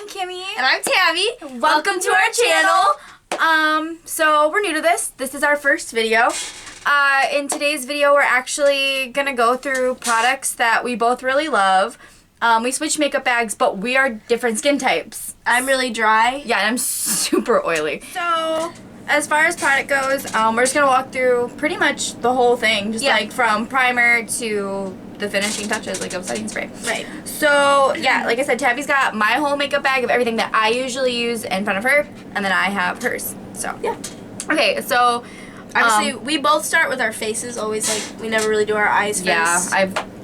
Kimmie. And I'm Tabby. Welcome to our channel. So we're new to this. This is our first video. In today's video, we're actually gonna go through products that we both really love. We switch makeup bags, but we are different skin types. I'm really dry. Yeah, and I'm super oily. So, as far as product goes, we're just gonna walk through pretty much the whole thing, just like from primer to the finishing touches, like of setting spray. Right. So, yeah, like I said, Tabby's got my whole makeup bag of everything that I usually use in front of her, and then I have hers. So, yeah. Okay, so obviously, we both start with our faces. Always, like, we never really do our eyes first. Yeah,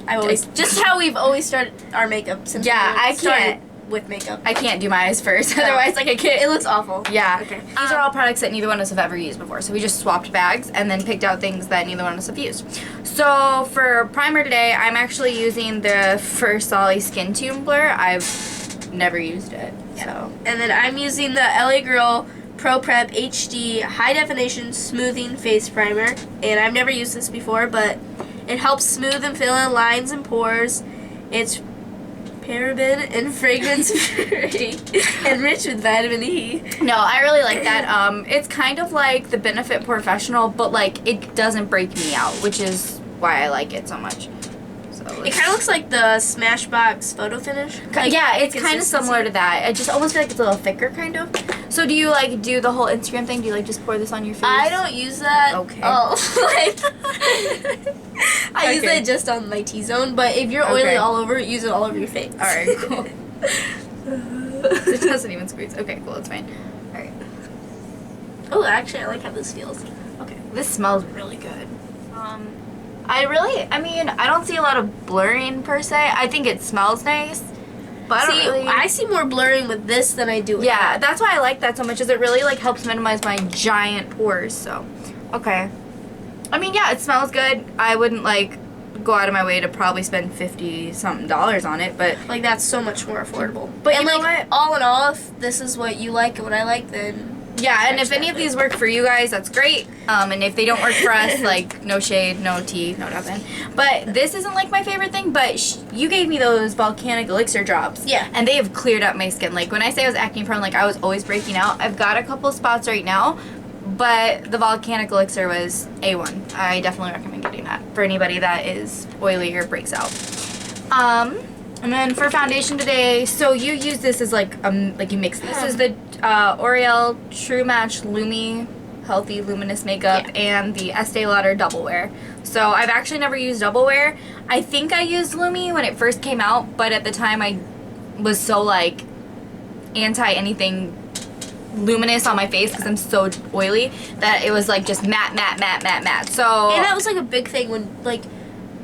I always just how we've always started our makeup since. Yeah, we I started can't with makeup. I can't do my eyes first. Otherwise, like, I can't. It looks awful. Yeah. Okay. These are all products that neither one of us have ever used before. So we just swapped bags and then picked out things that neither one of us have used. So for primer today, I'm actually using the First Solly Skin Tune Blur. I've never used it. Yeah. So. And then I'm using the LA Girl Pro Prep HD High Definition Smoothing Face Primer. And I've never used this before, but it helps smooth and fill in lines and pores. It's paraben and fragrance free and rich with vitamin E. No, I really like that. It's kind of like the Benefit Professional, but like it doesn't break me out, which is why I like it so much. So It kind of looks like the Smashbox Photo Finish. Like, yeah, it's kind of similar to that. I just almost feel like it's a little thicker, kind of. So do you like do the whole Instagram thing? Do you like just pour this on your face? I don't use that. Okay. Oh, like I use it just on my T-zone. But if you're oily all over, use it all over your face. All right, cool. It doesn't even squeeze. Okay, cool. It's fine. All right. Oh, actually, I like how this feels. Okay, this smells really good. I mean, I don't see a lot of blurring per se. I think it smells nice, but I see more blurring with this than I do with that. That's why I like that so much, is it really like helps minimize my giant pores. So, okay. I mean, yeah, it smells good. I wouldn't like go out of my way to probably spend $50-something on it, but like that's so much more affordable. But you know like, what? all in all, if this is what you like and what I like, then yeah, and if any of these work for you guys, that's great. And if they don't work for us, like, no shade, no tea, no nothing. But this isn't, like, my favorite thing, but you gave me those volcanic elixir drops. Yeah. And they have cleared up my skin. Like, when I say I was acne prone, like, I was always breaking out. I've got a couple spots right now, but the volcanic elixir was A1. I definitely recommend getting that for anybody that is oily or breaks out. And then for foundation today, so you use this as like you mix. This is the L'Oreal True Match Lumi Healthy Luminous Makeup and the Estee Lauder Double Wear. So I've actually never used Double Wear. I think I used Lumi when it first came out, but at the time I was so like anti anything luminous on my face because I'm so oily that it was like just matte. So and that was like a big thing when like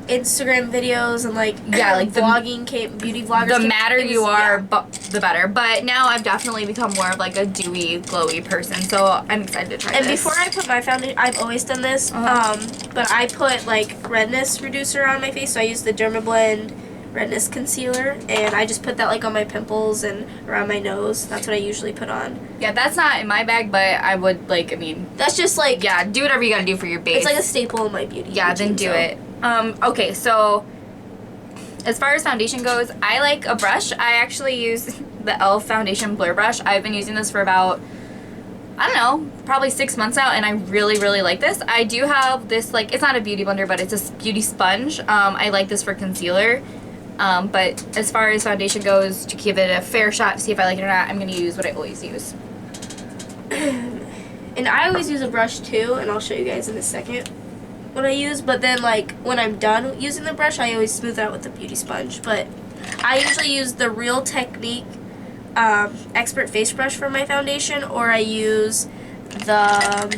Instagram videos and like like vlogging beauty vloggers. The madder you are, the better. But now I've definitely become more of like a dewy, glowy person. So I'm excited to try this. And this. before I put my foundation, I've always done this. But I put like redness reducer on my face. So I use the Dermablend redness concealer, and I just put that like on my pimples and around my nose. That's what I usually put on. Yeah, that's not in my bag, but I would like. I mean, that's just like do whatever you gotta do for your base. It's like a staple in my beauty. Yeah, routine, then do it. Okay, so as far as foundation goes, I like a brush. I actually use the e.l.f. Foundation Blur Brush. I've been using this for about, I don't know, probably 6 months out, and I really, really like this. I do have this, like, it's not a beauty blender, but it's a beauty sponge. I like this for concealer. But as far as foundation goes, to give it a fair shot to see if I like it or not, I'm going to use what I always use. And I always use a brush too, and I'll show you guys in a second what I use. But then like when I'm done using the brush, I always smooth it out with the beauty sponge. But I usually use the Real Technique Expert Face Brush for my foundation, or I use the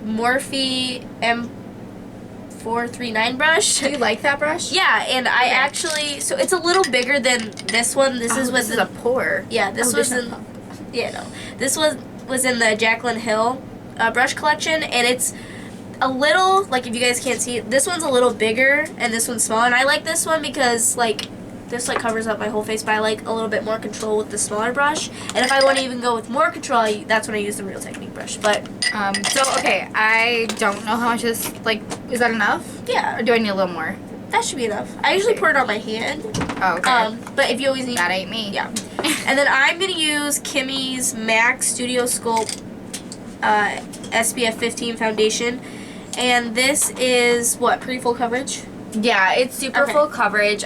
Morphe M439 brush. Do you like that brush? Yeah, and I actually, so it's a little bigger than this one. This is a pour. Yeah, this was in. Yeah, no, this was in the Jaclyn Hill brush collection, and it's a little, like, if you guys can't see, this one's a little bigger and this one's smaller, and I like this one because like this like covers up my whole face, but I like a little bit more control with the smaller brush. And if I want to even go with more control, that's when I use the Real Technique brush. But so okay, I don't know how much is that enough? Yeah. Or do I need a little more? That should be enough. I usually pour it on my hand. Oh, okay. But if you always need... That ain't me. Yeah. And then I'm going to use Kimmie's MAC Studio Sculpt SPF 15 foundation. And this is, what, pretty full coverage? Yeah, it's super full coverage.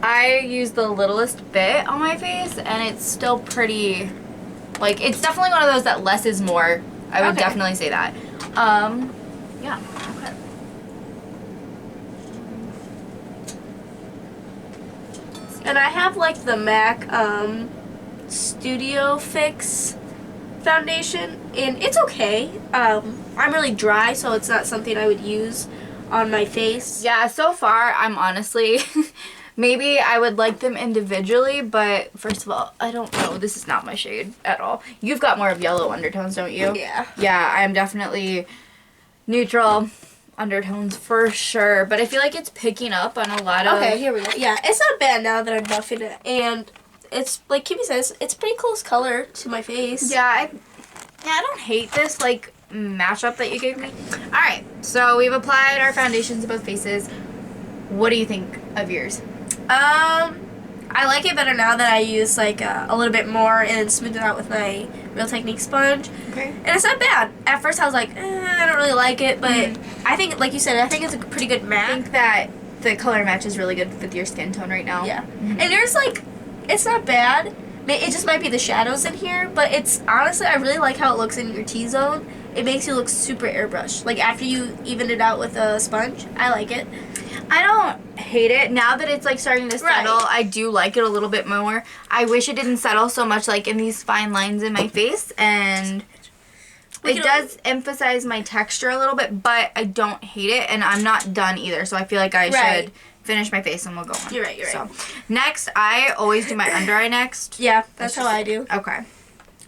I use the littlest bit on my face, and it's still pretty, like, it's definitely one of those that less is more. I would definitely say that. Yeah. Okay. And I have, like, the MAC Studio Fix foundation, and it's okay. I'm really dry, so it's not something I would use on my face. Yeah, so far, I'm honestly, maybe I would like them individually, but first of all, I don't know. This is not my shade at all. You've got more of yellow undertones, don't you? Yeah. Yeah, I'm definitely neutral undertones for sure, but I feel like it's picking up on a lot of... Okay, here we go. Yeah, it's not bad now that I'm buffing it, and it's, like Kimmie says, it's pretty close color to my face. Yeah, I don't hate this, like, mashup that you gave me. Alright, so we've applied our foundations to both faces. What do you think of yours? I like it better now that I use, like, a little bit more and smooth it out with my Real Technique sponge. Okay. And it's not bad. At first I was like, I don't really like it, but I think, like you said, I think it's a pretty good I match. think that the color match is really good with your skin tone right now. Yeah. And there's, like, it's not bad. It just might be the shadows in here, but it's, honestly, I really like how it looks in your T-zone. It makes you look super airbrushed. Like, after you even it out with a sponge, I like it. I don't hate it. Now that it's, like, starting to settle, I do like it a little bit more. I wish it didn't settle so much, like, in these fine lines in my face, and it does emphasize my texture a little bit, but I don't hate it, and I'm not done either, so I feel like I should finish my face and we'll go on. You're right. So, next, I always do my under eye next. Yeah, that's how I do. Okay.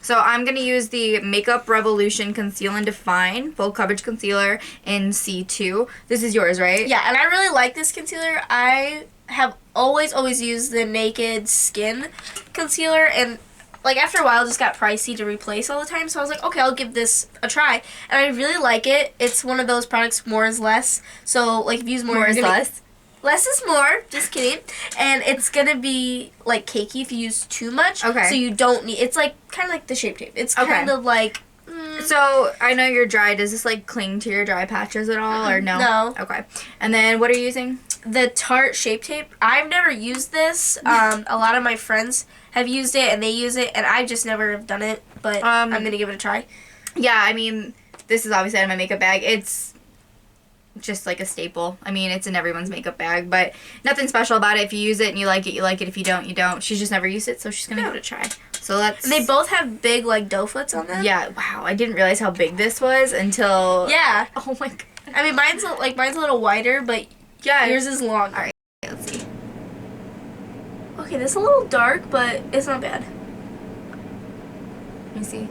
So I'm going to use the Makeup Revolution Conceal and Define Full Coverage Concealer in C2. This is yours, right? Yeah, and I really like this concealer. I have always used the Naked Skin concealer, and like after a while it just got pricey to replace all the time, so I was like, okay, I'll give this a try. And I really like it. It's one of those products, more is less. So like if you use more is less. Less is more, just kidding. And it's gonna be like cakey if you use too much. Okay. So you don't need, it's like kind of like the Shape Tape. It's kind of like. So I know you're dry. Does this like cling to your dry patches at all or no? No. Okay. And then what are you using? The Tarte Shape Tape. I've never used this. A lot of my friends have used it and they use it, and I just never have done it. But I'm gonna give it a try. Yeah, I mean, this is obviously out of my makeup bag. It's just like a staple. I mean, it's in everyone's makeup bag, but nothing special about it. If you use it and you like it, you like it. If you don't, you don't. She's just never used it, so she's gonna give it a try. So let's. And they both have big like doe foots on them. Yeah. Wow. I didn't realize how big this was until. Yeah. Oh my god. I mean, mine's a little wider, but yeah, yours is long. All right. Let's see. Okay, this is a little dark, but it's not bad. Let me see.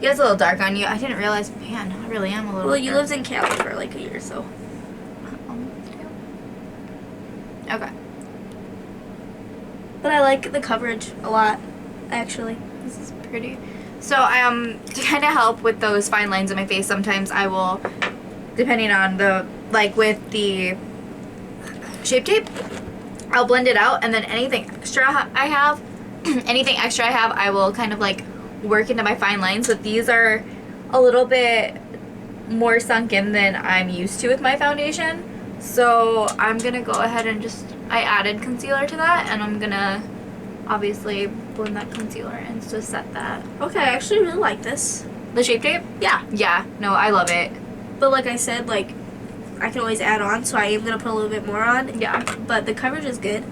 Yeah, it's a little dark on you. I didn't realize, man, I really am a little Well, you dark. lived in Cali for like a year, so. Okay. But I like the coverage a lot, actually. This is pretty. So, to kind of help with those fine lines in my face, sometimes I will, depending on the, like with the Shape Tape, I'll blend it out, and then anything extra I have, I will kind of like work into my fine lines. But these are a little bit more sunk in than I'm used to with my foundation. So I'm gonna go ahead and I added concealer to that, and I'm gonna obviously blend that concealer in to set that. Okay, I actually really like this. The Shape Tape? Yeah. Yeah, no, I love it. But like I said, like, I can always add on, so I am gonna put a little bit more on. Yeah. But the coverage is good.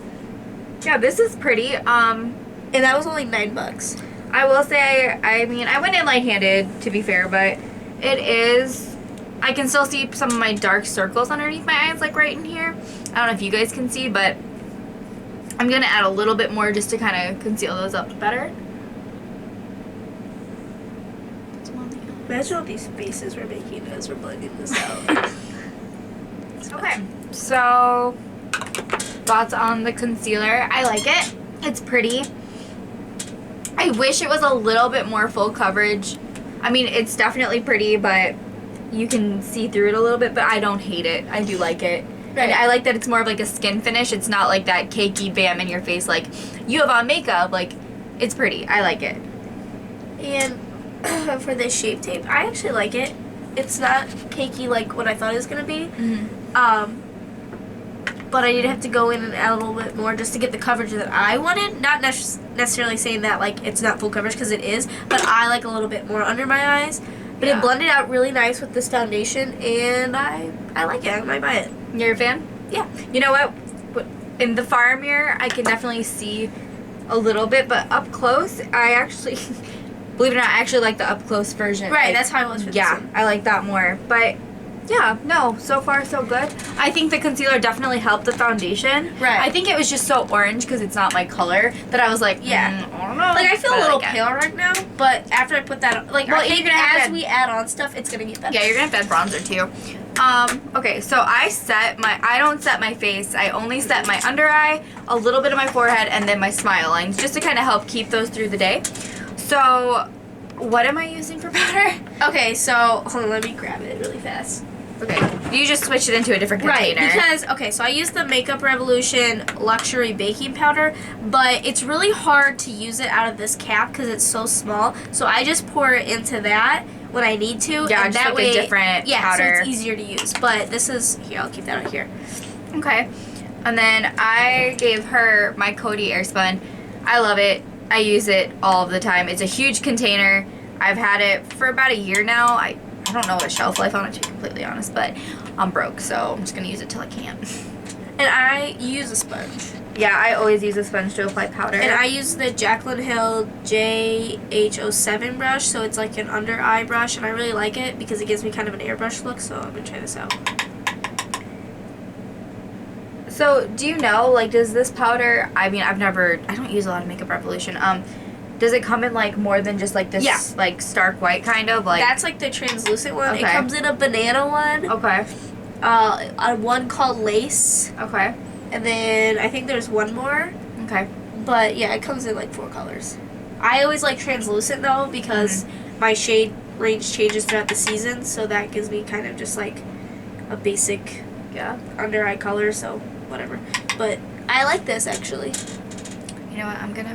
Yeah, this is pretty. And that was only $9. I will say, I mean, I went in light-handed, to be fair, but it is, I can still see some of my dark circles underneath my eyes, like right in here. I don't know if you guys can see, but I'm going to add a little bit more just to kind of conceal those up better. Imagine all these faces we're making as we're blending this out. Okay, so thoughts on the concealer. I like it. It's pretty. I wish it was a little bit more full coverage. I mean, it's definitely pretty, but you can see through it a little bit, but I don't hate it. I do like it. And I like that it's more of like a skin finish. It's not like that cakey bam in your face like you have on makeup. Like, it's pretty. I like it. And for this Shape Tape, I actually like it. It's not cakey like what I thought it was going to be. But I did have to go in and add a little bit more just to get the coverage that I wanted. Not necessarily saying that like it's not full coverage, because it is, but I like a little bit more under my eyes. But it blended out really nice with this foundation, and I like it. I might buy it. You're a fan? Yeah. You know what? In the far mirror, I can definitely see a little bit, but up close, I actually, believe it or not, I actually like the up close version. Right, like, that's how I was for this one. I like that more. But yeah, no, so far so good. I think the concealer definitely helped the foundation. Right. I think it was just so orange because it's not my color that I was like, I don't know. Like, I feel a little like pale right now, but after I put that on, like, I think as we add on stuff, it's going to get better. Yeah, you're going to have to add bronzer too. Okay, so I don't set my face. I only set my under eye, a little bit of my forehead, and then my smile lines, just to kind of help keep those through the day. So, what am I using for powder? Okay, so, hold on, let me grab it really fast. Okay, you just switched it into a different container. Right, because, okay, so I use the Makeup Revolution Luxury Baking Powder, but it's really hard to use it out of this cap because it's so small. So I just pour it into that when I need to. Yeah, and just that like way, a different powder. so it's easier to use. But this is, here, I'll keep that out here. Okay, and then I gave her my Coty Airspun. I love it. I use it all the time. It's a huge container. I've had it for about a year now. I don't know what shelf life on it, to be completely honest, but I'm broke, so I'm just going to use it till I can't. And I use a sponge. Yeah, I always use a sponge to apply powder. And I use the Jaclyn Hill JH07 brush, so it's like an under eye brush, and I really like it because it gives me kind of an airbrush look, so I'm going to try this out. So, do you know, like, does this powder, I mean, I don't use a lot of Makeup Revolution, does it come in, like, more than just, like, this, like, stark white kind of? Like, that's, like, the translucent one. Okay. It comes in a banana one. Okay. One called Lace. Okay. And then I think there's one more. Okay. But, yeah, it comes in, like, 4 colors. I always like translucent, though, because my shade range changes throughout the season, so that gives me kind of just, like, a basic under eye color, so whatever. But I like this, actually. You know what? I'm going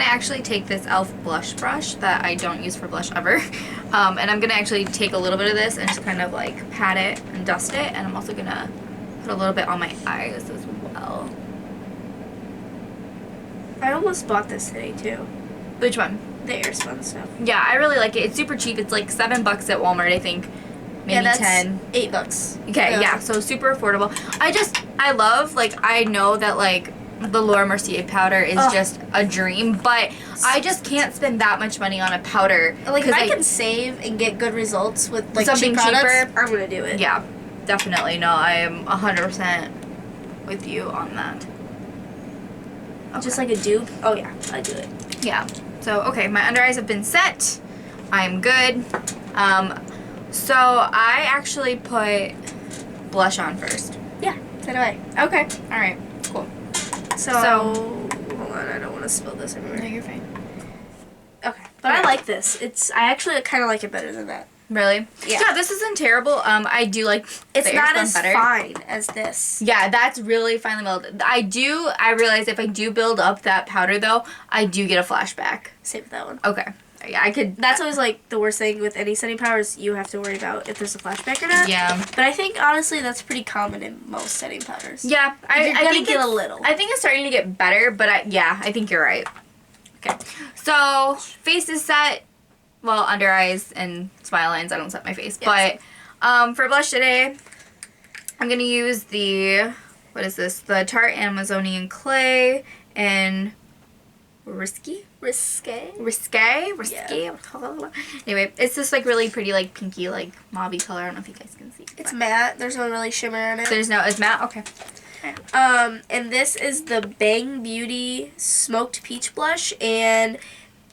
to actually take this e.l.f. blush brush that I don't use for blush ever. And I'm going to actually take a little bit of this and just kind of like pat it and dust it. And I'm also going to put a little bit on my eyes as well. I almost bought this today, too. Which one? The Airspun stuff. Yeah, I really like it. It's super cheap. It's like $7 at Walmart, I think. Maybe that's 10. $8. Okay, yeah, so super affordable. I love, like, I know that, like, the Laura Mercier powder is just a dream, but I just can't spend that much money on a powder. Like, if I can save and get good results with, like, something cheap products, cheaper, I'm going to do it. Yeah, definitely. No, I am 100% with you on that. Okay. Just like a dupe? Oh, yeah, I do it. Yeah. So, okay, my under eyes have been set. I'm good. So I actually put blush on first. Yeah, so do I. Okay. All right. Cool. So hold on, I don't want to spill this everywhere. No, you're fine. Okay. But I like this. I actually kind of like it better than that. Really? Yeah. Yeah, this isn't terrible. I do like it's the not Airspun as better. fine as this. Yeah, that's really finely melted. I realize if I do build up that powder though, I do get a flashback. Same with that one. Okay. Yeah, I could. That's always like the worst thing with any setting powder is you have to worry about if there's a flashback or not. Yeah. But I think honestly that's pretty common in most setting powders. Yeah, I think get a little. I think it's starting to get better, but I think you're right. Okay. So face is set. Well, under eyes and smile lines, I don't set my face. Yes. But for blush today, I'm going to use the Tarte Amazonian Clay in Risque. Yeah. Anyway, it's this like really pretty like pinky like mauve color. I don't know if you guys can see. It's matte. There's no really shimmer in it. It's matte? Okay. And this is the Bang Beauty Smoked Peach Blush, and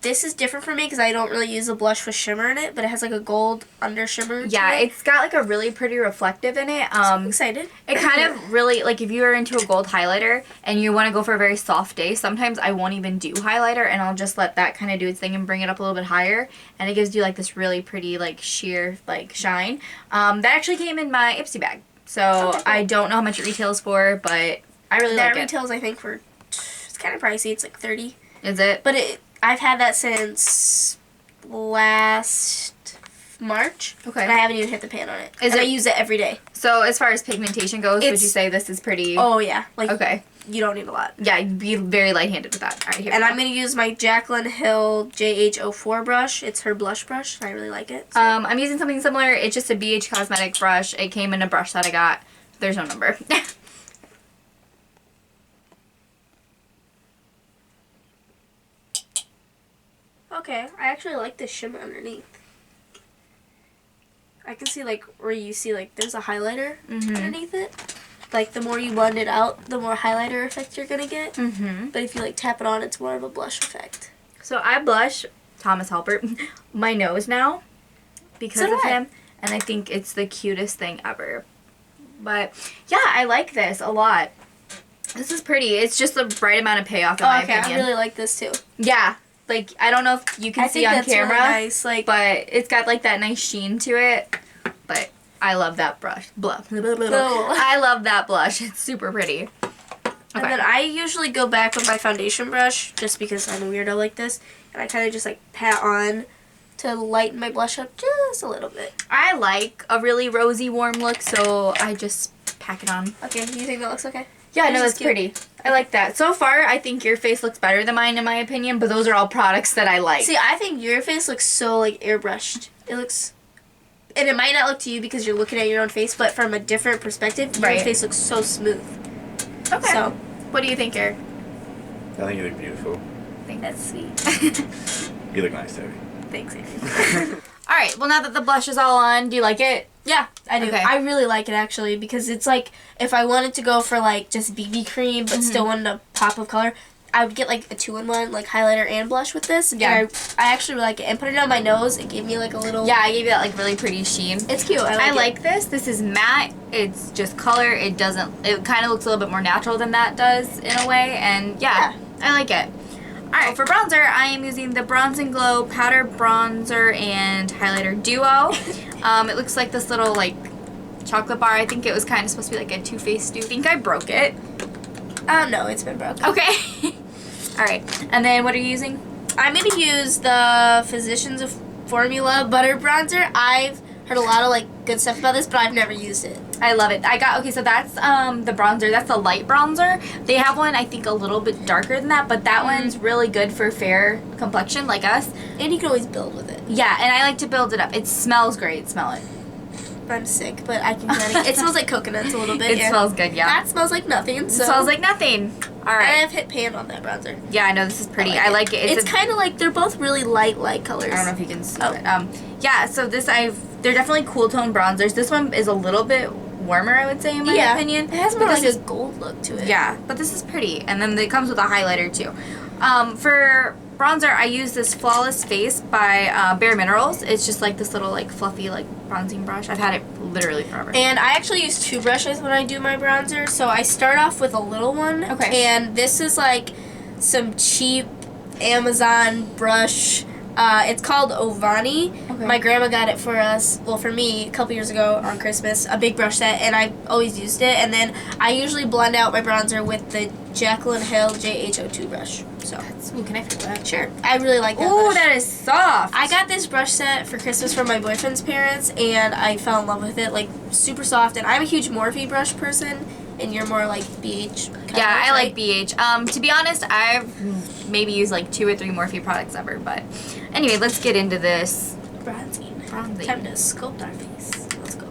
this is different for me because I don't really use a blush with shimmer in it, but it has like a gold under shimmer. Yeah, it's got like a really pretty reflective in it. I'm excited. It kind of really, like if you are into a gold highlighter and you want to go for a very soft day, sometimes I won't even do highlighter and I'll just let that kind of do its thing and bring it up a little bit higher. And it gives you like this really pretty like sheer like shine. That actually came in my Ipsy bag. So Okay, cool. I don't know how much it retails for, but I really That like it. retails, I think, for, it's kind of pricey. It's like $30. Is it? But I've had that since last March. Okay. And I haven't even hit the pan on it. Is I it- use it every day. So as far as pigmentation goes, would you It's- say this is pretty... Oh, yeah. Like, Okay. you don't need a lot. Yeah, you'd be very light-handed with that. All right, here And we I'm going to use my Jaclyn Hill JH04 brush. It's her blush brush, and I really like it. So. I'm using something similar. It's just a BH Cosmetic brush. It came in a brush that I got. There's no number. Okay, I actually like this shimmer underneath. I can see, like, where you see, like, there's a highlighter underneath it. Like, the more you blend it out, the more highlighter effect you're gonna get. But if you, like, tap it on, it's more of a blush effect. So I blush, Thomas Halpert, my nose now because So do of I. him. And I think it's the cutest thing ever. But, yeah, I like this a lot. This is pretty. It's just the right amount of payoff in my Okay, opinion. I really like this, too. Yeah. Like, I don't know if you can I see think on that's camera. really nice. Like, But it's got like that nice sheen to it. But I love that brush. Blush. I love that blush. It's super pretty. And then I usually go back with my foundation brush, just because I'm a weirdo like this. And I kind of just, like, pat on to lighten my blush up just a little bit. I like a really rosy, warm look, so I just pack it on. Okay, you think that looks okay? Yeah, This no, is it's cute. pretty. I like that. So far, I think your face looks better than mine, in my opinion, but those are all products that I like. See, I think your face looks so, like, airbrushed. It looks... And it might not look to you because you're looking at your own face, but from a different perspective, your Right. face looks so smooth. Okay. So, What do you think, Eric? I think you look beautiful. I think that's sweet. You look nice, Tabby. Thanks, Amy. All right. Well, now that the blush is all on, do you like it? Yeah, I do. Okay. I really like it, actually, because it's like, if I wanted to go for, like, just BB cream, but still wanted a pop of color, I would get, like, a 2-in-1, like, highlighter and blush with this. Yeah. And I actually like it. And put it on my nose. It gave me, like, a little... Yeah, I gave you that like really pretty sheen. It's cute. I I like like this. This is matte. It's just color. It doesn't. It kind of looks a little bit more natural than that does in a way. And yeah. I like it. All right, for bronzer, I am using the Bronze and Glow Powder Bronzer and Highlighter Duo. It looks like this little like chocolate bar. I think it was kind of supposed to be like a Too Faced dude. I think I broke it. No, it's been broke. Okay. All right, and then what are you using? I'm going to use the Physicians Formula Butter Bronzer. I've heard a lot of, like, good stuff about this, but I've never used it. I love it. Okay, so that's the bronzer. That's the light bronzer. They have one, I think, a little bit darker than that, but that one's really good for fair complexion like us. And you can always build with it. Yeah, and I like to build it up. It smells great. Smell it. I'm sick, but I can kind of... It smells like coconuts a little bit. It yeah. smells good, yeah. That smells like nothing, so... It smells like nothing. All And right. I've hit pan on that bronzer. Yeah, I know this is pretty. I like it. It's kind of like, they're both really light colors. I don't know if you can see Oh. it. Yeah, so they're definitely cool tone bronzers. This one is a little bit warmer, I would say, in my opinion. It has more But like this a gold look to it. Yeah, but this is pretty. And then it comes with a highlighter too. For bronzer, I use this Flawless Face by Bare Minerals. It's just like this little like fluffy like bronzing brush. I've had it literally forever. And I actually use 2 brushes when I do my bronzer. So I start off with a little one. Okay. And this is like some cheap Amazon brush. It's called Ovani. Okay. My grandma got it for us, well, for me, a couple years ago on Christmas, a big brush set, and I've always used it. And then I usually blend out my bronzer with the Jaclyn Hill JH02 brush. So, Ooh, can I feel that? sure. I really like that Ooh, brush. that is soft. I got this brush set for Christmas from my boyfriend's parents, and I fell in love with it. Like, super soft, and I'm a huge Morphe brush person, and you're more like BH. Yeah, I like BH. To be honest, I've maybe used like 2 or 3 Morphe products ever, but anyway, let's get into this. Bronzing. Bronzing. Time to sculpt our face. Let's go.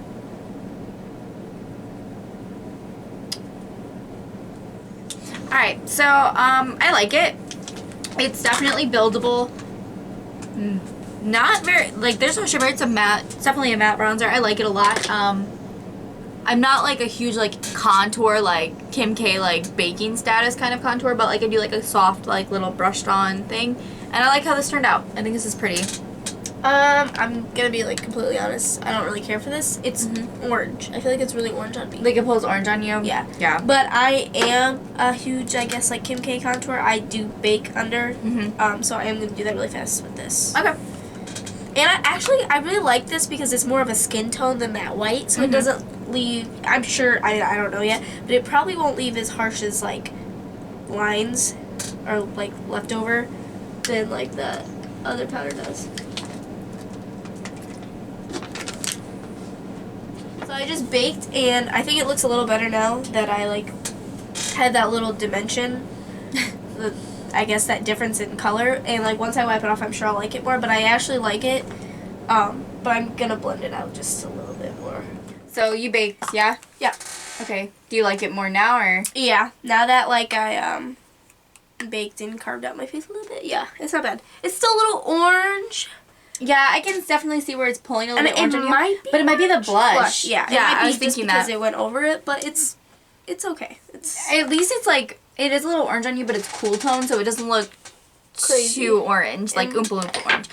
Alright, so I like it. It's definitely buildable. Not very, like, there's no shimmer. It's a matte, it's definitely a matte bronzer. I like it a lot. I'm not like a huge like contour, like Kim K like baking status kind of contour, but like I do like a soft like little brushed on thing. And I like how this turned out. I think this is pretty. I'm gonna be like completely honest. I don't really care for this. It's orange. I feel like it's really orange on me. Like it pulls orange on you? Yeah. Yeah. But I am a huge, I guess, like Kim K contour. I do bake under. So I am gonna do that really fast with this. Okay. And I really like this because it's more of a skin tone than that white, so it doesn't leave, I'm sure, I don't know yet, but it probably won't leave as harsh as, like, lines or, like, leftover than, like, the other powder does. So I just baked, and I think it looks a little better now that I, like, had that little dimension, I guess that difference in color, and, like, once I wipe it off, I'm sure I'll like it more, but I actually like it, but I'm gonna blend it out just a little bit more. So you baked, yeah? Yeah. Okay. Do you like it more now, or? Yeah, now that, like, I, baked and carved out my face a little bit, yeah, it's not bad. It's still a little orange. Yeah, I can definitely see where it's pulling a little bit orange on you. But it might be the blush. Yeah, yeah, it might I be was just thinking because that. it went over it, but it's okay. It's At least it's like, it is a little orange on you, but it's cool tone, so it doesn't look crazy. too orange, like Oompa Loompa orange.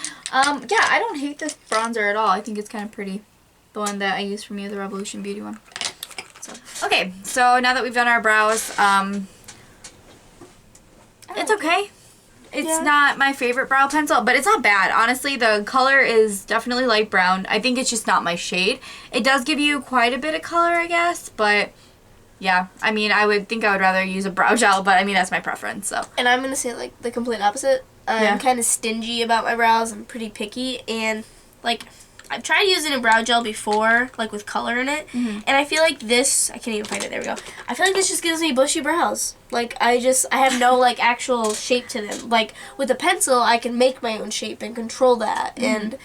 Yeah, I don't hate this bronzer at all. I think it's kind of pretty. The one that I used from you, the Revolution Beauty one. So, okay, so now that we've done our brows, it's okay. It's not my favorite brow pencil, but it's not bad. Honestly, the color is definitely light brown. I think it's just not my shade. It does give you quite a bit of color, I guess, but yeah. I mean, I would rather use a brow gel, but I mean, that's my preference, so. And I'm going to say, like, the complete opposite. I'm kind of stingy about my brows. I'm pretty picky, and, like, I've tried using a brow gel before, like, with color in it, and I feel like this, I can't even find it, there we go. I feel like this just gives me bushy brows. Like, I have no, like, actual shape to them. Like, with a pencil, I can make my own shape and control that, and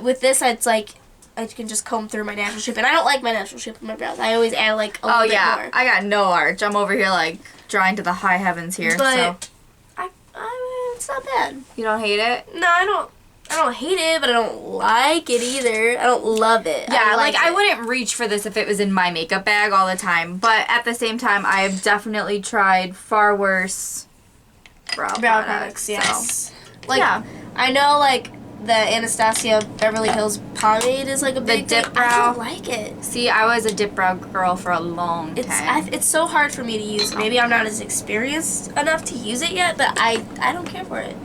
with this, it's like, I can just comb through my natural shape, and I don't like my natural shape of my brows. I always add, like, a little bit more. I got no arch. I'm over here, like, drawing to the high heavens here, But so. it's not bad. You don't hate it? No, I don't hate it, but I don't like it either. I don't love it. Yeah, I it. wouldn't reach for this if it was in my makeup bag all the time. But at the same time, I have definitely tried far worse brow products. Yes. So. Like, Yeah. I know, like, the Anastasia Beverly Hills pomade is, like, a big dip thing. brow. I don't like it. See, I was a dip brow girl for a long time. It's so hard for me to use. Maybe I'm not as experienced enough to use it yet, but I don't care for it.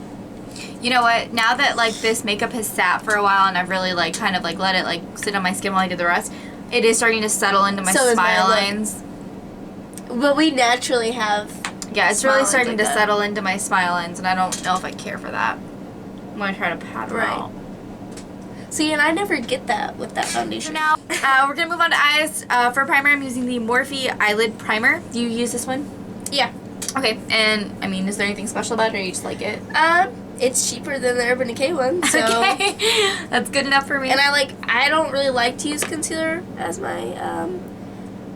You know what? Now that, like, this makeup has sat for a while and I've really, like, kind of, like, let it, like, sit on my skin while I do the rest, it is starting to settle into my So is smile mine, lines. But we naturally have. Yeah, it's smile really lines starting like to that. settle into my smile lines, and I don't know if I care for that. I'm going to try to pat them Right. out. See, and I never get that with that foundation. So now, we're going to move on to eyes. For primer, I'm using the Morphe Eyelid Primer. Do you use this one? Yeah. Okay, and, I mean, is there anything special about it, or you just like it? It's cheaper than the Urban Decay one, so. Okay, that's good enough for me. And I don't really like to use concealer as my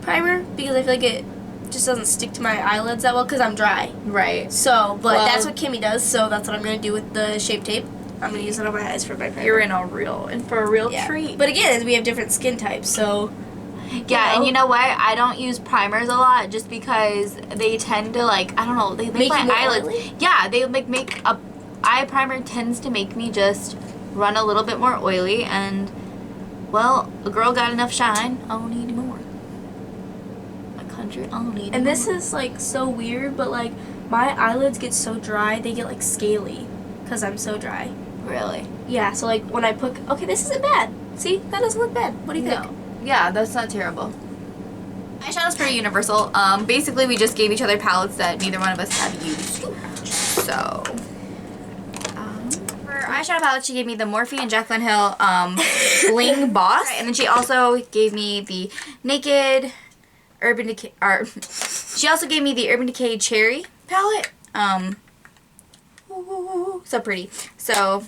primer because I feel like it just doesn't stick to my eyelids that well because I'm dry. Right. So, but Well- that's what Kimmie does, so that's what I'm going to do with the Shape Tape. I'm going to use it on my eyes for my primer. You're in for a real Yeah. treat. But again, we have different skin types, so. Yeah, and you know what? I don't use primers a lot just because they tend to, like, I don't know, they make Make you more my eyelids. oily? Yeah, they make a eye primer tends to make me just run a little bit more oily, and well, a girl got enough shine. I don't need more. A country, I don't need And more. this is, like, so weird, but, like, my eyelids get so dry, they get, like, scaly because I'm so dry. Really. Yeah, so, like, when I put. Okay, this isn't bad. See? That doesn't look bad. What do you think? No. Yeah, that's not terrible. Eyeshadow's pretty universal. Basically, we just gave each other palettes that neither one of us have used. So, for eyeshadow palette, she gave me the Morphe and Jaclyn Hill Bling Boss. And then she also gave me the Naked Urban Decay, she also gave me the Urban Decay Cherry palette. So pretty. So,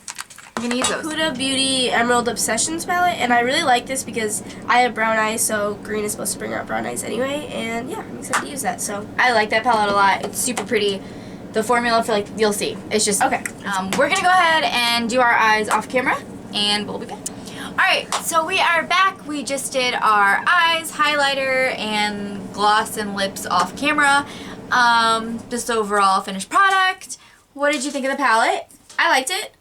I'm gonna use those. Huda Beauty Emerald Obsessions palette, and I really like this because I have brown eyes, so green is supposed to bring out brown eyes anyway, and yeah, I'm excited to use that, so. I like that palette a lot. It's super pretty. The formula for, like, you'll see. It's just, Okay. We're gonna go ahead and do our eyes off camera, and we'll be back. Alright, so we are back. We just did our eyes, highlighter, and gloss and lips off camera. Just overall finished product. What did you think of the palette? I liked it,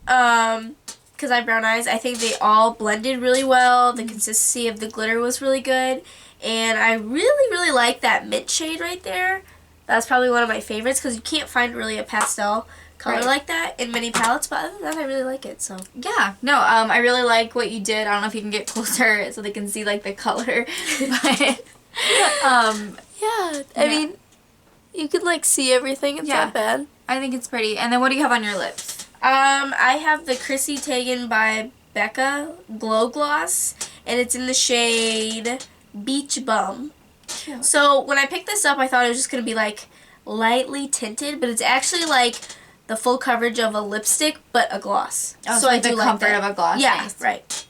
because I have brown eyes. I think they all blended really well. The consistency of the glitter was really good, and I really, really like that mint shade right there. That's probably one of my favorites, because you can't find really a pastel color Right. like that in many palettes, but other than that, I really like it. So Yeah, no, I really like what you did. I don't know if you can get closer so they can see like the color, but yeah, Yeah. mean, you could like see everything. It's Yeah. not bad. I think it's pretty. And then what do you have on your lips? I have the Chrissy Teigen by Becca Glow Gloss, and it's in the shade Beach Bum. Cute. So when I picked this up, I thought it was just gonna be like lightly tinted, but it's actually like the full coverage of a lipstick, but a gloss. Oh, so like the comfort that. of a gloss. Yeah, Nice. right.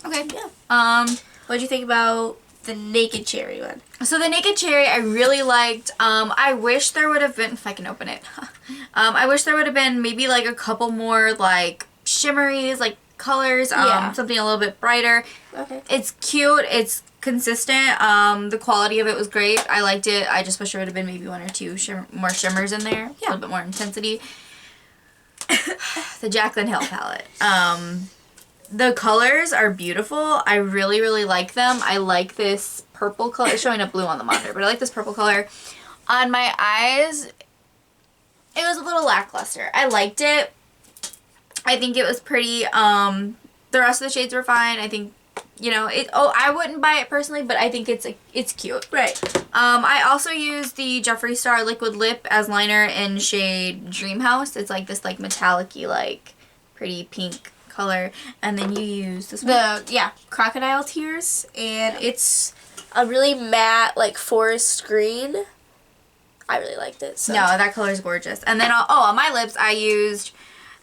Okay. Yeah. What'd you think about the Naked Cherry one? So the Naked Cherry I really liked. I wish there would have been, if I can open it. I wish there would have been maybe like a couple more like shimmeries, like colors, Yeah. something a little bit brighter. Okay. It's cute. It's consistent. The quality of it was great. I liked it. I just wish there would have been maybe one or two more shimmers in there. A little bit more intensity. The Jaclyn Hill palette. The colors are beautiful. I really, really like them. I like this purple color. It's showing up blue on the monitor, but I like this purple color. On my eyes, it was a little lackluster. I liked it. I think it was pretty. The rest of the shades were fine. I think, you know, I wouldn't buy it personally, but I think it's cute. Right. I also used the Jeffree Star Liquid Lip as liner in shade Dream House. It's like this like metallic-y, like pretty pink color. And then you use this one. Crocodile Tears, and it's a really matte like forest green. I really liked it. So. No, that color is gorgeous. And then on my lips I used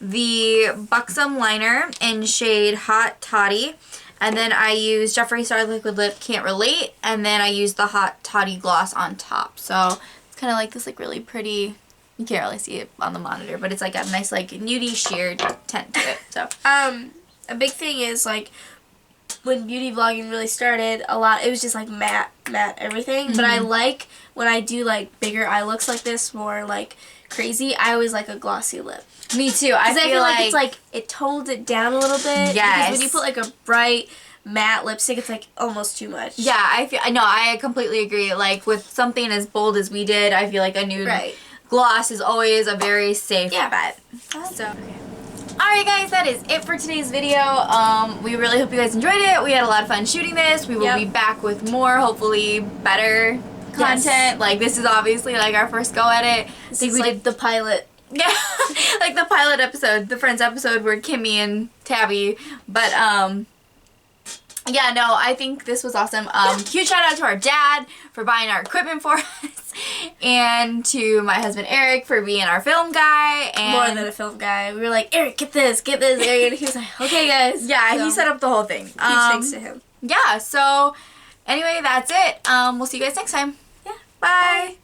the Buxom liner in shade Hot Toddy. And then I used Jeffree Star Liquid Lip Can't Relate. And then I used the Hot Toddy gloss on top. So it's kind of like this like really pretty, you can't really see it on the monitor, but it's like a nice like nudie sheer tint to it. So A big thing is like when beauty vlogging really started, it was just like matte everything. But I like when I do like bigger eye looks like this, more like crazy, I always like a glossy lip. me too. I feel like it's like it tones it down a little bit. Yes. Because when you put like a bright matte lipstick, it's like almost too much. Yeah, I completely agree. Like with something as bold as we did, I feel like a nude gloss is always a very safe bet. So. Alright guys, that is it for today's video. We really hope you guys enjoyed it. We had a lot of fun shooting this. We will be back with more, hopefully better content. Yes. Like this is obviously like our first go at it. I think we did the pilot. Yeah, like the pilot episode, the Friends episode where Kimmie and Tabby. But yeah, no, I think this was awesome. Huge shout out to our dad for buying our equipment for us, and to my husband Eric for being our film guy. And More than a film guy. We were like, Eric, get this, Eric. And he was like, okay, guys. yeah, So, he set up the whole thing. huge thanks to him. Yeah, so anyway, that's it. We'll see you guys next time. Yeah. Bye.